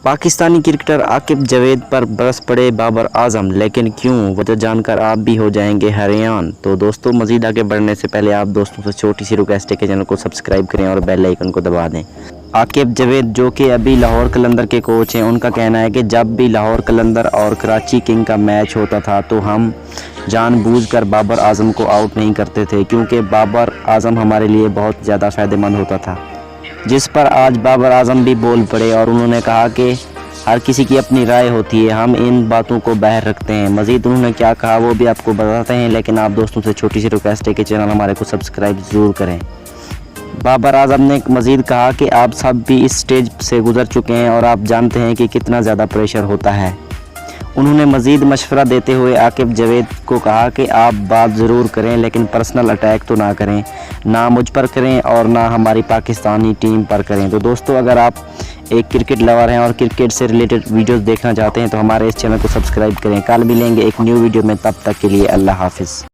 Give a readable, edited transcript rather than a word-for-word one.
Pakistani cricketer Aqib Javed پر برس پڑے بابر اعظم، لیکن کیوں؟ وجہ جان کر آپ بھی ہو جائیں گے حیران۔ تو دوستوں، مزید آگے بڑھنے سے پہلے آپ دوستوں سے چھوٹی سی ریکویسٹ ہے کہ چینل کو سبسکرائب کریں اور بیل آئیکن کو دبا دیں۔ عاقب جاوید، جو کہ ابھی لاہور قلندر کے کوچ ہیں، ان کا کہنا ہے کہ جب بھی لاہور قلندر اور کراچی کنگ کا میچ ہوتا تھا تو ہم جان بوجھ کر بابر اعظم کو آؤٹ نہیں کرتے تھے، کیونکہ بابر اعظم ہمارے لیے بہت زیادہ فائدہ مند ہوتا تھا۔ جس پر آج بابر اعظم بھی بول پڑے اور انہوں نے کہا کہ ہر کسی کی اپنی رائے ہوتی ہے، ہم ان باتوں کو باہر رکھتے ہیں۔ مزید انہوں نے کیا کہا وہ بھی آپ کو بتاتے ہیں، لیکن آپ دوستوں سے چھوٹی سی ریکویسٹ ہے کہ چینل ہمارے کو سبسکرائب ضرور کریں۔ بابر اعظم نے مزید کہا کہ آپ سب بھی اس سٹیج سے گزر چکے ہیں اور آپ جانتے ہیں کہ کتنا زیادہ پریشر ہوتا ہے۔ انہوں نے مزید مشورہ دیتے ہوئے عاقب جاوید کو کہا کہ آپ بات ضرور کریں، لیکن پرسنل اٹیک تو نہ کریں، نہ مجھ پر کریں اور نہ ہماری پاکستانی ٹیم پر کریں۔ تو دوستوں، اگر آپ ایک کرکٹ لور ہیں اور کرکٹ سے ریلیٹڈ ویڈیوز دیکھنا چاہتے ہیں تو ہمارے اس چینل کو سبسکرائب کریں۔ کل ملیں گے ایک نیو ویڈیو میں، تب تک کے لیے اللہ حافظ۔